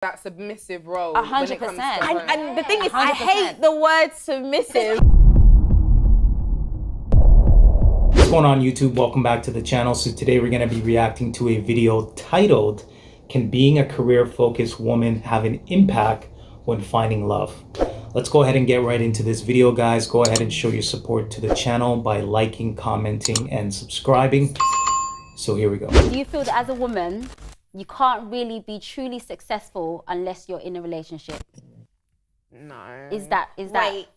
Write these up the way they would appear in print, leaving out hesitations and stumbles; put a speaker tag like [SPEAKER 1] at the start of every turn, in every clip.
[SPEAKER 1] that submissive role.
[SPEAKER 2] 100%.
[SPEAKER 3] And the thing is, I
[SPEAKER 2] 100%.
[SPEAKER 3] hate the word submissive.
[SPEAKER 4] What's going on, YouTube? Welcome back to the channel. So today we're going to be reacting to a video titled, "Can being a career-focused woman have an impact when finding love?" Let's go ahead and get right into this video, guys. Go ahead and show your support to the channel by liking, commenting, and subscribing. So here we go.
[SPEAKER 2] Do you feel that as a woman, you can't really be truly successful unless you're in a relationship?
[SPEAKER 1] No.
[SPEAKER 2] Is that
[SPEAKER 3] Wait.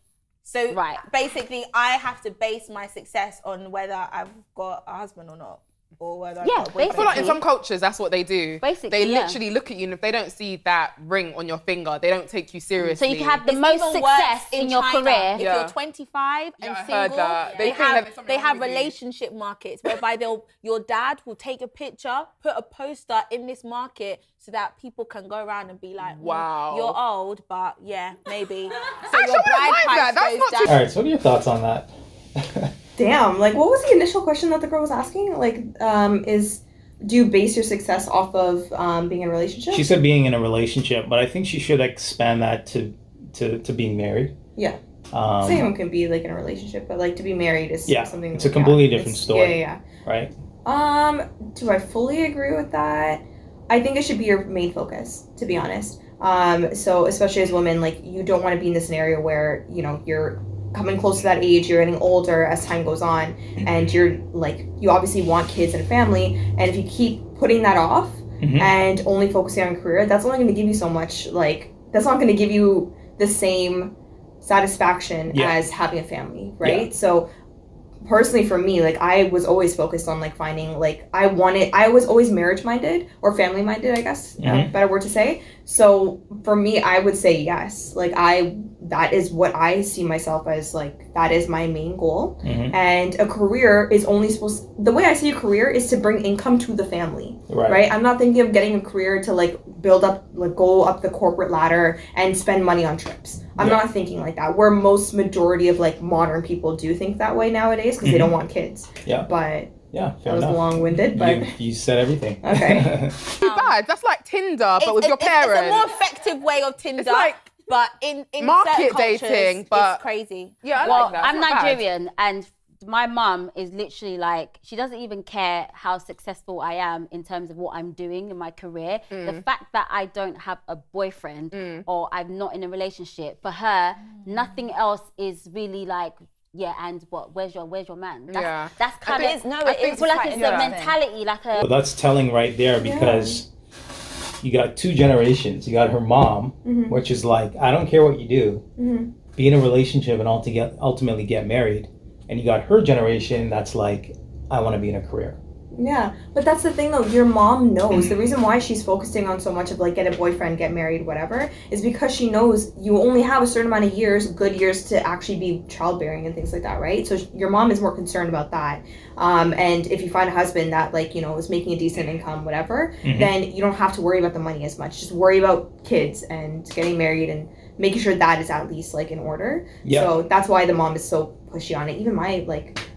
[SPEAKER 3] So
[SPEAKER 2] right?
[SPEAKER 3] basically, I have to base my success on whether I've got a husband or not, or whether I've got a boyfriend.
[SPEAKER 1] I feel like in some cultures, that's what they do.
[SPEAKER 2] Basically,
[SPEAKER 1] they literally look at you, and if they don't see that ring on your finger, they don't take you seriously.
[SPEAKER 2] So you can have the most success in your
[SPEAKER 3] China.
[SPEAKER 2] career.
[SPEAKER 3] If you're 25 and
[SPEAKER 1] I
[SPEAKER 3] single,
[SPEAKER 1] heard that.
[SPEAKER 3] they have
[SPEAKER 1] wrong with you.
[SPEAKER 3] relationship markets whereby your dad will take a picture, put a poster in this market so that people can go around and be like,
[SPEAKER 1] wow,
[SPEAKER 3] you're old, but yeah, maybe. So
[SPEAKER 1] Actually,
[SPEAKER 3] your
[SPEAKER 1] I don't
[SPEAKER 3] bride
[SPEAKER 1] like
[SPEAKER 3] price
[SPEAKER 1] that. That's
[SPEAKER 3] goes
[SPEAKER 1] not
[SPEAKER 3] down.
[SPEAKER 4] All right, so what are your thoughts on that?
[SPEAKER 5] Damn, like what was the initial question that the girl was asking? Like, do you base your success off of being in a relationship?
[SPEAKER 4] She said being in a relationship, but I think she should expand that to being married.
[SPEAKER 5] Yeah. Same can be like in a relationship, but like to be married is something.
[SPEAKER 4] It's a completely different story.
[SPEAKER 5] Yeah.
[SPEAKER 4] Right?
[SPEAKER 5] Do I fully agree with that? I think it should be your main focus, to be honest. So especially as women, like you don't want to be in this scenario where, you know, you're coming close to that age, you're getting older as time goes on, and you're like, you obviously want kids and a family, and if you keep putting that off and only focusing on career, that's only going to give you so much, like, that's not going to give you the same satisfaction as having a family, right? So personally for me, like I was always focused on like finding, like I was always marriage minded or family minded, I guess, better word to say. So for me, I would say yes, like that is what I see myself as, like that is my main goal. And a career is only the way I see a career is to bring income to the family, right? I'm not thinking of getting a career to like build up, like go up the corporate ladder and spend money on trips. I'm not thinking like that, where most majority of like modern people do think that way nowadays because they don't want kids. But that was long-winded, but
[SPEAKER 4] you said everything.
[SPEAKER 5] Okay.
[SPEAKER 1] Too bad. That's like Tinder, but with your parents.
[SPEAKER 3] It's a more effective way of Tinder.
[SPEAKER 1] It's like
[SPEAKER 3] but in
[SPEAKER 1] market
[SPEAKER 3] cultures,
[SPEAKER 1] dating, but
[SPEAKER 3] it's crazy.
[SPEAKER 1] Yeah, I
[SPEAKER 2] Well,
[SPEAKER 1] like that.
[SPEAKER 2] I'm Nigerian, and my mum is literally like, she doesn't even care how successful I am in terms of what I'm doing in my career. The fact that I don't have a boyfriend or I'm not in a relationship, for her, nothing else is really like, and what? Where's your man? That's kind of. I feel like it's a mentality, like a.
[SPEAKER 4] Well, that's telling right there, because you got two generations. You got her mom, which is like, I don't care what you do, be in a relationship and ultimately get married. And you got her generation that's like, I want to be in a career.
[SPEAKER 5] Yeah, but that's the thing though, your mom knows. The reason why she's focusing on so much of like get a boyfriend, get married, whatever, is because she knows you only have a certain amount of years, good years, to actually be childbearing and things like that, right? So your mom is more concerned about that. And if you find a husband that like, you know, is making a decent income, whatever, then you don't have to worry about the money as much. Just worry about kids and getting married and making sure that is at least like in order. So that's why the mom is so pushy on it. Even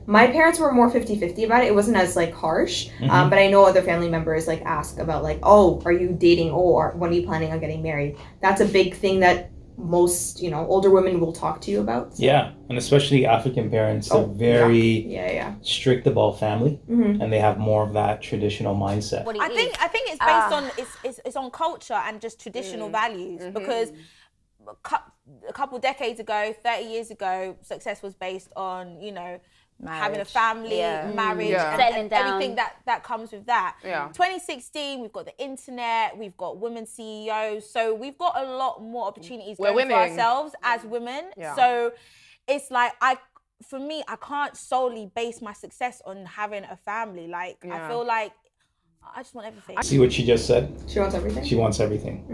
[SPEAKER 5] my parents were more 50-50 about it. It wasn't as like harsh, but I know other family members like ask about like, oh, are you dating? Oh, when are you planning on getting married? That's a big thing that most, you know, older women will talk to you about. So. Yeah,
[SPEAKER 4] and especially African parents are very strict about family, and they have more of that traditional mindset.
[SPEAKER 3] I think it's based on it's on culture and just traditional values, because a couple decades ago, 30 years ago, success was based on, you know, having a family, marriage,
[SPEAKER 2] settling down,
[SPEAKER 3] everything that comes with that. 2016, we've got the internet, we've got women CEOs, so we've got a lot more opportunities going for ourselves as women. So it's like, for me, I can't solely base my success on having a family. Like, I feel like I just want everything.
[SPEAKER 4] See what she just said?
[SPEAKER 5] She wants everything?
[SPEAKER 4] She wants everything.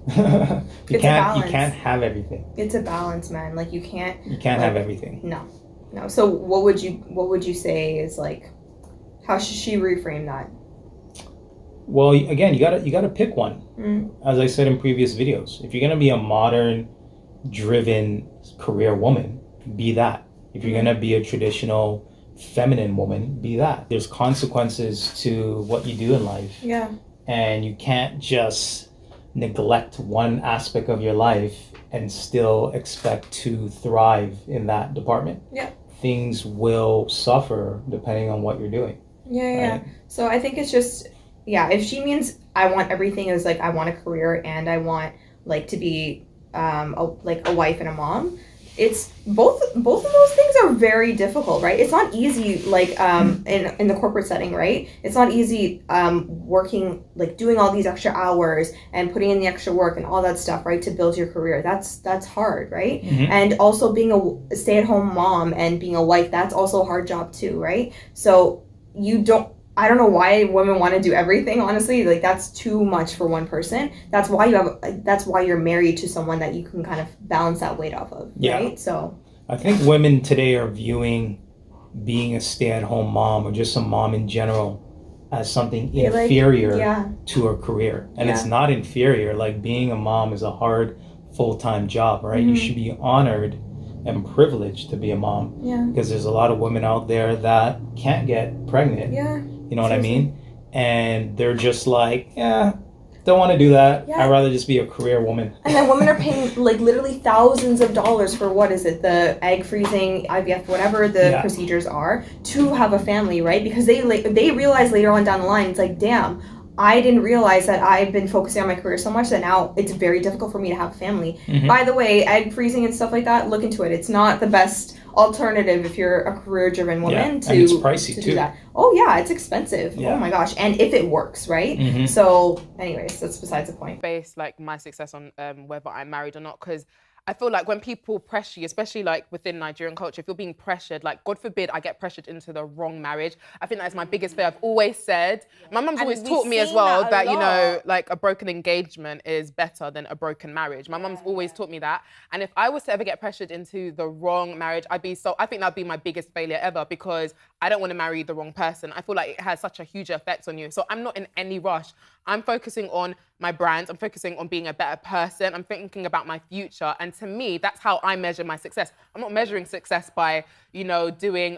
[SPEAKER 4] You
[SPEAKER 5] It's a balance.
[SPEAKER 4] You can't have everything.
[SPEAKER 5] It's a balance, man. Like you can't
[SPEAKER 4] have everything.
[SPEAKER 5] No. So what would you say is like, how should she reframe that?
[SPEAKER 4] Well, again, you gotta pick one. As I said in previous videos, if you're gonna be a modern, driven career woman, be that. If you're gonna be a traditional feminine woman, be that. There's consequences to what you do in life. And you can't just neglect one aspect of your life and still expect to thrive in that department.
[SPEAKER 5] Yeah.
[SPEAKER 4] Things will suffer depending on what you're doing.
[SPEAKER 5] Yeah.
[SPEAKER 4] Right?
[SPEAKER 5] So I think it's just, if she means I want everything, is like I want a career and I want like to be a wife and a mom. It's both of those things are very difficult, right? It's not easy, like in the corporate setting, right? It's not easy working, like doing all these extra hours and putting in the extra work and all that stuff, right? To build your career. That's hard, right?
[SPEAKER 4] Mm-hmm.
[SPEAKER 5] And also being a stay-at-home mom and being a wife, that's also a hard job too, right? So I don't know why women want to do everything, honestly. Like that's too much for one person. That's why you're married to someone that you can kind of balance that weight off of, right? So
[SPEAKER 4] I think women today are viewing being a stay-at-home mom or just a mom in general as something inferior to a career. And it's not inferior. Like being a mom is a hard full-time job, right? You should be honored and privileged to be a mom.
[SPEAKER 5] Yeah.
[SPEAKER 4] Because there's a lot of women out there that can't get pregnant.
[SPEAKER 5] Yeah.
[SPEAKER 4] You know what I mean? And they're just like, don't want to do that.
[SPEAKER 5] Yeah.
[SPEAKER 4] I'd rather just be a career woman.
[SPEAKER 5] And then women are paying like literally thousands of dollars for the egg freezing, IVF, whatever the procedures are, to have a family, right? Because they realize later on down the line, it's like, damn, I didn't realize that I've been focusing on my career so much that now it's very difficult for me to have a family. Mm-hmm. By the way, egg freezing and stuff like that, look into it. It's not the best alternative if you're a career-driven woman
[SPEAKER 4] and it's pricey
[SPEAKER 5] to
[SPEAKER 4] too.
[SPEAKER 5] do that. Oh yeah, it's expensive. Yeah. Oh my gosh, and if it works, right? Mm-hmm. So, anyways, that's besides the point.
[SPEAKER 1] Base like my success on whether I'm married or not, because I feel like when people pressure you, especially like within Nigerian culture, if you're being pressured, like God forbid I get pressured into the wrong marriage. I think that's my biggest fear. I've always said, my mum's always taught me as well that, you know, like a broken engagement is better than a broken marriage. My mum's always taught me that. And if I was to ever get pressured into the wrong marriage, I think that'd be my biggest failure ever, because I don't want to marry the wrong person. I feel like it has such a huge effect on you. So I'm not in any rush. I'm focusing on my brand. I'm focusing on being a better person. I'm thinking about my future. And to me, that's how I measure my success. I'm not measuring success by, you know, doing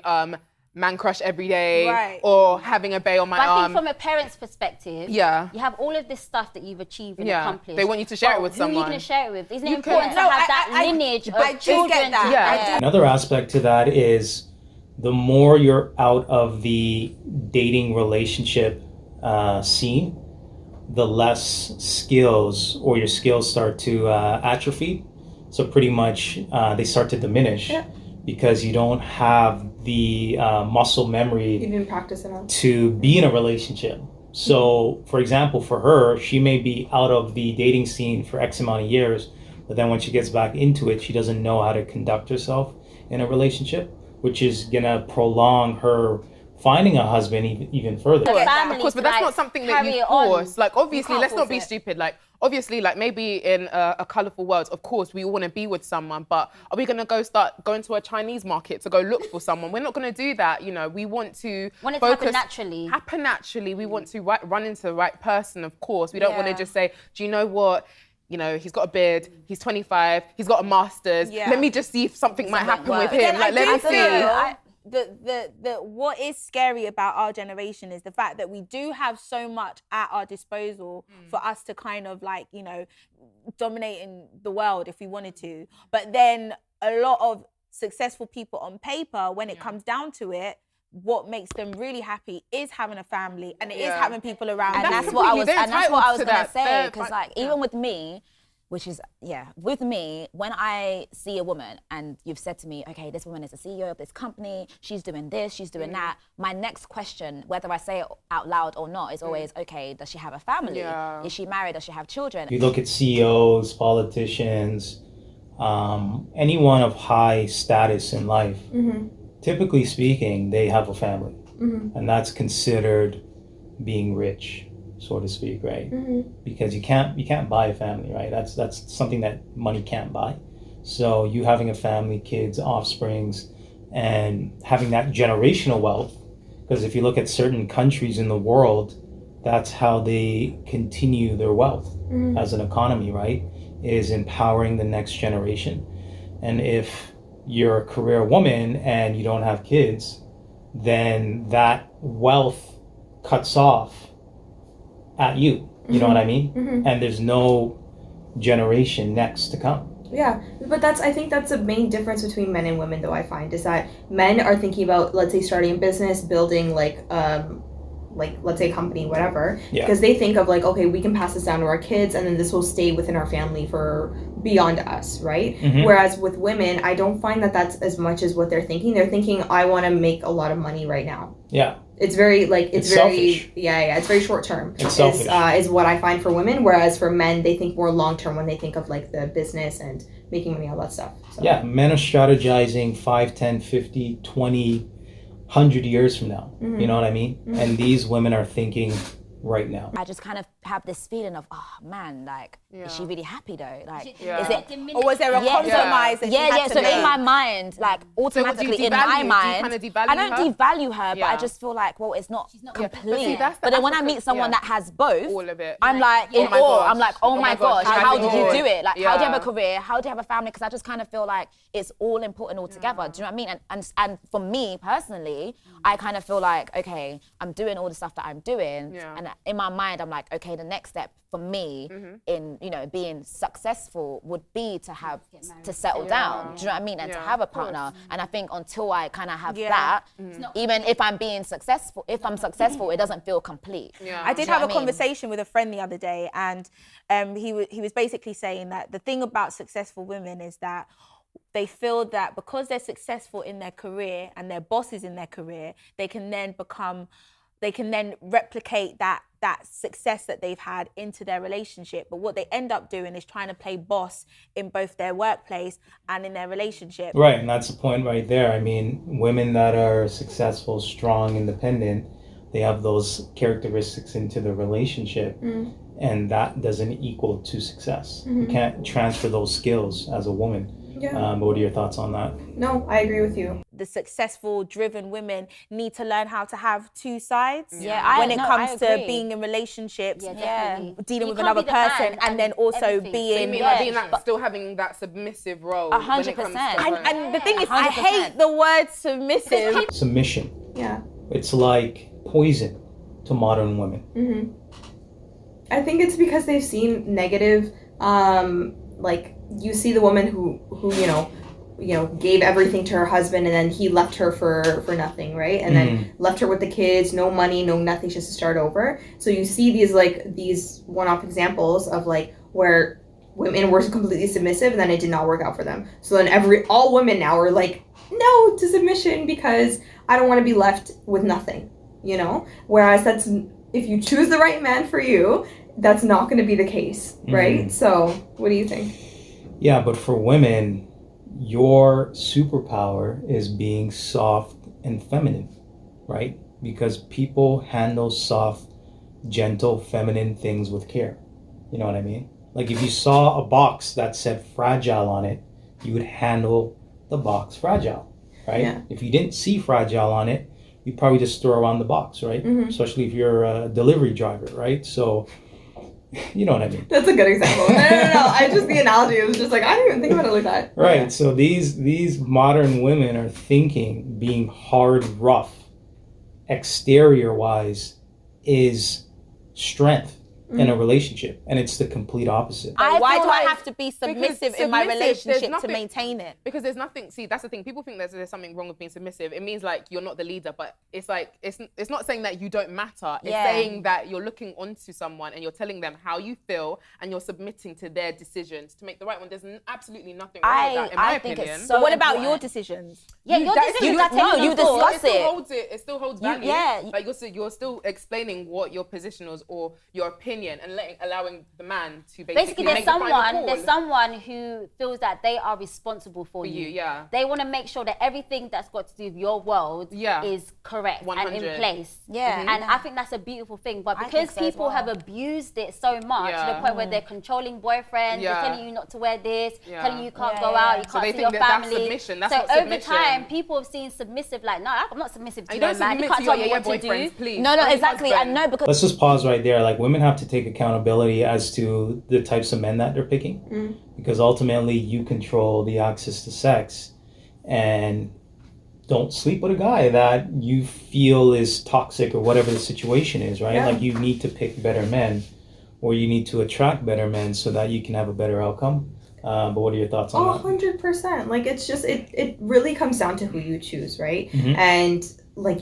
[SPEAKER 1] man crush every day or having a bae on my arm.
[SPEAKER 2] I think from a parent's perspective, you have all of this stuff that you've achieved and accomplished.
[SPEAKER 1] They want you to share it with someone.
[SPEAKER 2] Who are you going to share it with? Isn't it important to have that lineage of children?
[SPEAKER 4] Another aspect to that is the more you're out of the dating relationship scene, the less skills or your skills start to atrophy. So pretty much they start to diminish because you don't have the muscle memory
[SPEAKER 5] you didn't practice enough
[SPEAKER 4] to be in a relationship. So for example, for her, she may be out of the dating scene for X amount of years, but then when she gets back into it, she doesn't know how to conduct herself in a relationship, which is gonna prolong her finding a husband even further.
[SPEAKER 1] Of course, but that's not something that you force. Like, obviously, let's not be stupid. Like, obviously, like maybe in a colourful world, of course, we all want to be with someone, but are we going to start going to a Chinese market to go look for someone? We're not going to do that. You know, we want to
[SPEAKER 2] happen naturally.
[SPEAKER 1] Happen naturally. We want to run into the right person, of course. We don't want to just say, do you know what? You know, he's got a beard, he's 25, he's got a master's. Let me just see if something might happen with him. Like, let me see.
[SPEAKER 3] The what is scary about our generation is the fact that we do have so much at our disposal for us to kind of like, you know, dominate in the world if we wanted to. But then a lot of successful people on paper, when it comes down to it, what makes them really happy is having a family and it is having people around.
[SPEAKER 2] And that's what I was going to say, because like even with me, which is, with me, when I see a woman and you've said to me, okay, this woman is the CEO of this company, she's doing this, she's doing that, my next question, whether I say it out loud or not, is always, okay, does she have a family? Yeah. Is she married? Does she have children?
[SPEAKER 4] You look at CEOs, politicians, anyone of high status in life, typically speaking, they have a family. And that's considered being rich, so to speak, right? Because you can't buy a family, right? That's something that money can't buy. So you having a family, kids, offsprings, and having that generational wealth, because if you look at certain countries in the world, that's how they continue their wealth as an economy, right? Is empowering the next generation. And if you're a career woman and you don't have kids, then that wealth cuts off at you. You know what I mean? And there's no generation next to come.
[SPEAKER 5] Yeah, but I think that's the main difference between men and women, though, I find, is that men are thinking about, let's say, starting a business, building like let's say a company, whatever, because they think of like, okay, we can pass this down to our kids and then this will stay within our family for beyond us, right? Whereas with women, I don't find that that's as much as what they're thinking. They're thinking, I want to make a lot of money right now.
[SPEAKER 4] Yeah.
[SPEAKER 5] It's very like it's very
[SPEAKER 4] selfish.
[SPEAKER 5] It's very short term.
[SPEAKER 4] It's selfish.
[SPEAKER 5] Is what I find for women, whereas for men they think more long term when they think of like the business and making money, all that stuff. So.
[SPEAKER 4] Yeah, men are strategizing 5, 10, 50, 20, 100 years from now. You know what I mean? And these women are thinking right now.
[SPEAKER 6] I just kind of have this feeling of, oh man, like, is she really happy though? Like,
[SPEAKER 1] Yeah.
[SPEAKER 6] is it?
[SPEAKER 3] Or was there a compromise that she had to
[SPEAKER 6] So
[SPEAKER 3] make?
[SPEAKER 6] in my mind, like automatically in my mind, I don't devalue her, but I just feel like, well, it's not complete. But then when I meet someone that has both,
[SPEAKER 1] all of it,
[SPEAKER 6] I'm like in awe. I'm like, oh my gosh, how did you do it? Like, how do you have a career? How do you have a family? Because I just kind of feel like it's all important all together. Do you know what I mean? And for me personally, I kind of feel like, okay, I'm doing all the stuff that I'm doing, and in my mind, I'm like, okay, the next step for me in, you know, being successful would be to have to settle down. Do you know what I mean? And to have a partner. And I think until I kind of have that, even if I'm being successful, if I'm successful, it doesn't feel complete.
[SPEAKER 3] I did have a conversation with a friend the other day, and he was basically saying that the thing about successful women is that they feel that because they're successful in their career and they're bosses in their career, they can then replicate that success that they've had into their relationship. But what they end up doing is trying to play boss in both their workplace and in their relationship.
[SPEAKER 4] Right, and that's the point right there. I mean, women that are successful, strong, independent, they have those characteristics into the relationship, and that doesn't equal to success. You can't transfer those skills as a woman. But what are your thoughts on that?
[SPEAKER 5] No, I agree with you.
[SPEAKER 3] The successful, driven women need to learn how to have two sides.
[SPEAKER 6] Yeah,
[SPEAKER 3] when it comes
[SPEAKER 6] I
[SPEAKER 3] to
[SPEAKER 6] agree.
[SPEAKER 3] being in relationships,
[SPEAKER 6] You
[SPEAKER 3] dealing with
[SPEAKER 6] can't
[SPEAKER 3] another
[SPEAKER 6] be the man
[SPEAKER 3] person, and then also
[SPEAKER 6] everything.
[SPEAKER 3] being.
[SPEAKER 1] So you mean like being that, still having that submissive role?
[SPEAKER 6] 100%.
[SPEAKER 3] And the thing is,
[SPEAKER 6] 100%.
[SPEAKER 3] I hate the word submissive.
[SPEAKER 4] Submission.
[SPEAKER 5] Yeah.
[SPEAKER 4] It's like poison to modern women.
[SPEAKER 5] I think it's because they've seen negative, like you see the woman who you know gave everything to her husband and then he left her for nothing, right? And then left her with the kids, no money, no nothing, just to start over. So you see these one-off examples of like where women were completely submissive and then it did not work out for them. So then all women now are like, no to submission because I don't want to be left with nothing, you know? Whereas if you choose the right man for you, that's not going to be the case, right? So what do you think?
[SPEAKER 4] Yeah, but for women, your superpower is being soft and feminine, right? Because people handle soft, gentle, feminine things with care. You know what I mean? Like if you saw a box that said fragile on it, you would handle the box fragile, right?
[SPEAKER 5] Yeah.
[SPEAKER 4] If you didn't see fragile on it, you'd probably just throw around the box, right? Especially if you're a delivery driver, right? So, you know what I mean?
[SPEAKER 5] That's a good example. No. The analogy, it was just like, I didn't even think about it like that.
[SPEAKER 4] Right. So these modern women are thinking being hard, rough, exterior wise is strength in a relationship, and it's the complete opposite.
[SPEAKER 3] Why do I
[SPEAKER 1] like-
[SPEAKER 3] have to be submissive in my
[SPEAKER 1] submissive, there's
[SPEAKER 3] relationship to
[SPEAKER 1] nothing-
[SPEAKER 3] maintain it?
[SPEAKER 1] Because there's nothing. See, that's the thing. People think there's something wrong with being submissive. It means like you're not the leader, but it's like it's not saying that you don't matter. It's saying that you're looking onto someone and you're telling them how you feel and you're submitting to their decisions to make the right one. There's absolutely nothing wrong with that, in my
[SPEAKER 6] think
[SPEAKER 1] opinion.
[SPEAKER 6] it's so
[SPEAKER 3] But what about your
[SPEAKER 6] important.
[SPEAKER 3] decisions?
[SPEAKER 6] Yeah, your
[SPEAKER 1] That is-
[SPEAKER 6] decisions
[SPEAKER 1] you-
[SPEAKER 6] are
[SPEAKER 1] no,
[SPEAKER 6] taken
[SPEAKER 1] you
[SPEAKER 6] on board.
[SPEAKER 1] discuss it. It still holds value.
[SPEAKER 6] yeah.
[SPEAKER 1] Like you're still explaining what your position is or your opinion and allowing the man to basically
[SPEAKER 2] There's
[SPEAKER 1] make the final call.
[SPEAKER 2] someone who feels that they are responsible for you.
[SPEAKER 1] Yeah.
[SPEAKER 2] They want to make sure that everything that's got to do with your world
[SPEAKER 1] Yeah.
[SPEAKER 2] is correct
[SPEAKER 1] 100.
[SPEAKER 2] and in place.
[SPEAKER 6] Yeah.
[SPEAKER 2] And I think that's a beautiful thing. But
[SPEAKER 6] I
[SPEAKER 2] because
[SPEAKER 6] think so as
[SPEAKER 2] people
[SPEAKER 6] well.
[SPEAKER 2] have abused it so much to the point where they're controlling boyfriends, they're telling you not to wear this, telling you can't go out, you
[SPEAKER 1] So
[SPEAKER 2] can't
[SPEAKER 1] they
[SPEAKER 2] see
[SPEAKER 1] think
[SPEAKER 2] your
[SPEAKER 1] that that's
[SPEAKER 2] family.
[SPEAKER 1] submission, that's
[SPEAKER 2] so
[SPEAKER 1] not
[SPEAKER 2] over
[SPEAKER 1] submission.
[SPEAKER 2] time, people have seen submissive like, no, I'm not submissive to
[SPEAKER 1] You
[SPEAKER 2] no
[SPEAKER 1] don't
[SPEAKER 2] man. You
[SPEAKER 1] submit
[SPEAKER 2] can't
[SPEAKER 1] to
[SPEAKER 2] tell
[SPEAKER 1] your
[SPEAKER 2] me what to
[SPEAKER 1] boyfriends,
[SPEAKER 2] do.
[SPEAKER 1] please.
[SPEAKER 6] No,
[SPEAKER 1] Only
[SPEAKER 6] exactly. I
[SPEAKER 1] husband.
[SPEAKER 6] know because
[SPEAKER 4] Let's just pause right there. Like women have to take accountability as to the types of men that they're picking, because ultimately you control the access to sex, and don't sleep with a guy that you feel is toxic or whatever the situation is, right?
[SPEAKER 5] Yeah.
[SPEAKER 4] Like you need to pick better men or you need to attract better men so that you can have a better outcome. But what are your thoughts on that?
[SPEAKER 5] 100%. Like, it's just, it really comes down to who you choose, right? And like,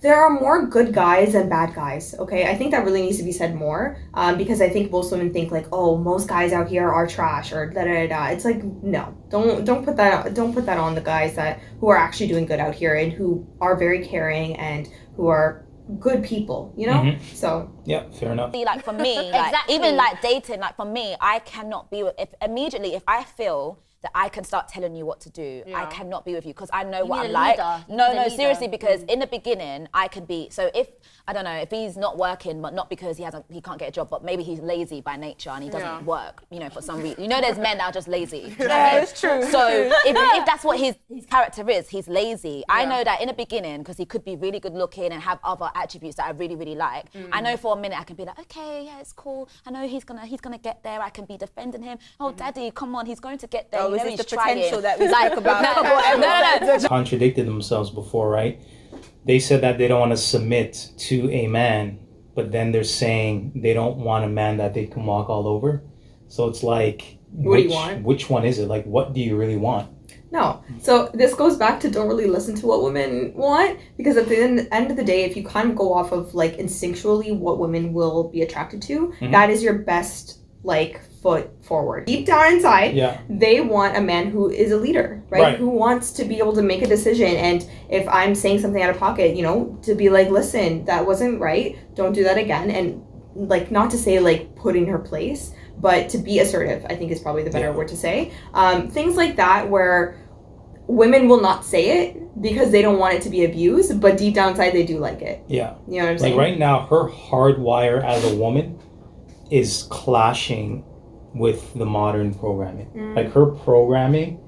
[SPEAKER 5] there are more good guys than bad guys, okay? I think that really needs to be said more, because I think most women think like, oh, most guys out here are trash or da da da. It's like, no, don't put that on the guys who are actually doing good out here and who are very caring and who are good people, you know? So
[SPEAKER 4] yeah, fair enough.
[SPEAKER 6] Like for me, like, even like dating, like for me, I cannot be with, if I feel that I can start telling you what to do, I cannot be with you because I know what I'm like. No, seriously, because in the beginning I could be, so if, I don't know, if he's not working, but not because he can't get a job, but maybe he's lazy by nature and he doesn't work, you know, for some reason. You know, there's men that are just lazy.
[SPEAKER 3] It's true.
[SPEAKER 6] So if that's what his character is, he's lazy. I know that in the beginning, because he could be really good looking and have other attributes that I really, really like. I know for a minute I can be like, okay, yeah, it's cool. I know he's gonna get there. I can be defending him. Oh, daddy, come on, he's going to get there.
[SPEAKER 3] Is this the potential that we talk about?
[SPEAKER 6] No.
[SPEAKER 4] Contradicted themselves before, right? They said that they don't want to submit to a man, but then they're saying they don't want a man that they can walk all over. So it's like,
[SPEAKER 5] what do you want?
[SPEAKER 4] Which one is it? Like, what do you really want?
[SPEAKER 5] No. So this goes back to don't really listen to what women want, because at the end of the day, if you kind of go off of like instinctually what women will be attracted to, that is your best like foot forward. Deep down inside, they want a man who is a leader, right? Who wants to be able to make a decision. And if I'm saying something out of pocket, you know, to be like, listen, that wasn't right. Don't do that again. And like, not to say like put in her place, but to be assertive, I think is probably the better word to say. Things like that where women will not say it because they don't want it to be abused, but deep down inside they do like it. Yeah. You know what I'm saying?
[SPEAKER 4] Like right now, her hardwire as a woman is clashing with the modern programming. Like her programming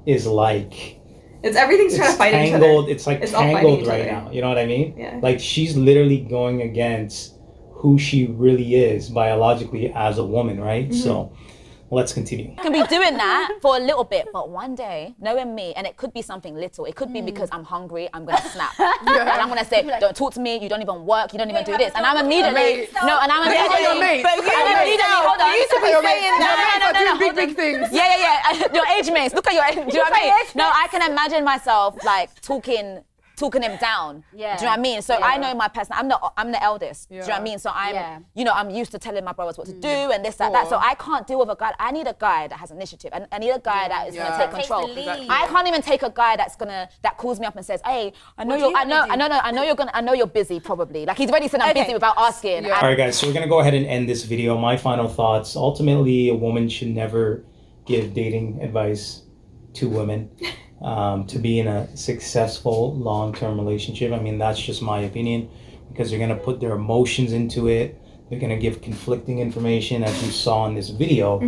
[SPEAKER 4] is like...
[SPEAKER 5] everything's trying to fight each other.
[SPEAKER 4] It's like tangled right now. You know what I mean?
[SPEAKER 5] Yeah.
[SPEAKER 4] Like she's literally going against who she really is biologically as a woman, right? So let's continue.
[SPEAKER 6] I can be doing that for a little bit, but one day, knowing me, and it could be something little. It could be because I'm hungry, I'm gonna snap. And I'm gonna say, don't talk to me, you don't even work, you don't even do this. And I'm immediately, hold on.
[SPEAKER 1] You used to be saying that. Doing big things.
[SPEAKER 6] Yeah. Your age mates, look at your age, do you know what I mean? No, I can imagine myself like talking him down. Do you know what I mean? So I know my person. I'm the eldest. Do you know what I mean? So I'm used to telling my brothers what to do and this, that. So I can't deal with a guy. I need a guy that has initiative. And I need a guy that is gonna take control. Exactly. I can't even take a guy that calls me up and says, hey, I know you're busy probably. Like he's already said I'm busy without asking.
[SPEAKER 4] All right, guys. So we're gonna go ahead and end this video. My final thoughts. Ultimately, a woman should never give dating advice to women. To be in a successful long-term relationship. I mean, that's just my opinion, because they're gonna put their emotions into it. They're gonna give conflicting information, as you saw in this video,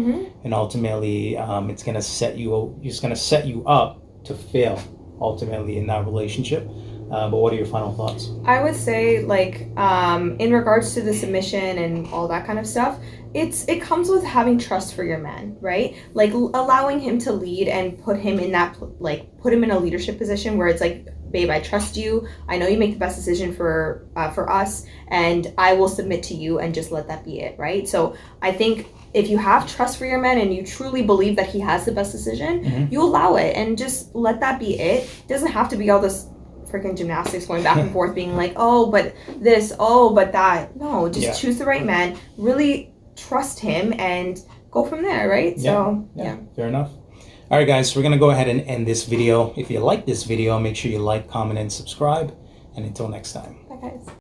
[SPEAKER 4] and ultimately, it's gonna set you up to fail ultimately in that relationship. But what are your final thoughts?
[SPEAKER 5] I would say, like, in regards to the submission and all that kind of stuff, it comes with having trust for your man, right? Like allowing him to lead and put him in a leadership position where it's like, babe, I trust you. I know you make the best decision for us, and I will submit to you, and just let that be it, right? So I think if you have trust for your man and you truly believe that he has the best decision, you allow it and just let that be it. It doesn't have to be all this freaking gymnastics going back and forth, being like, oh, but this, oh, but that. No, just choose the right man. Really trust him and go from there, right? So
[SPEAKER 4] fair enough. All right, guys, so we're gonna go ahead and end this video. If you like this video, make sure you like, comment, and subscribe. And until next time.
[SPEAKER 5] Bye, guys.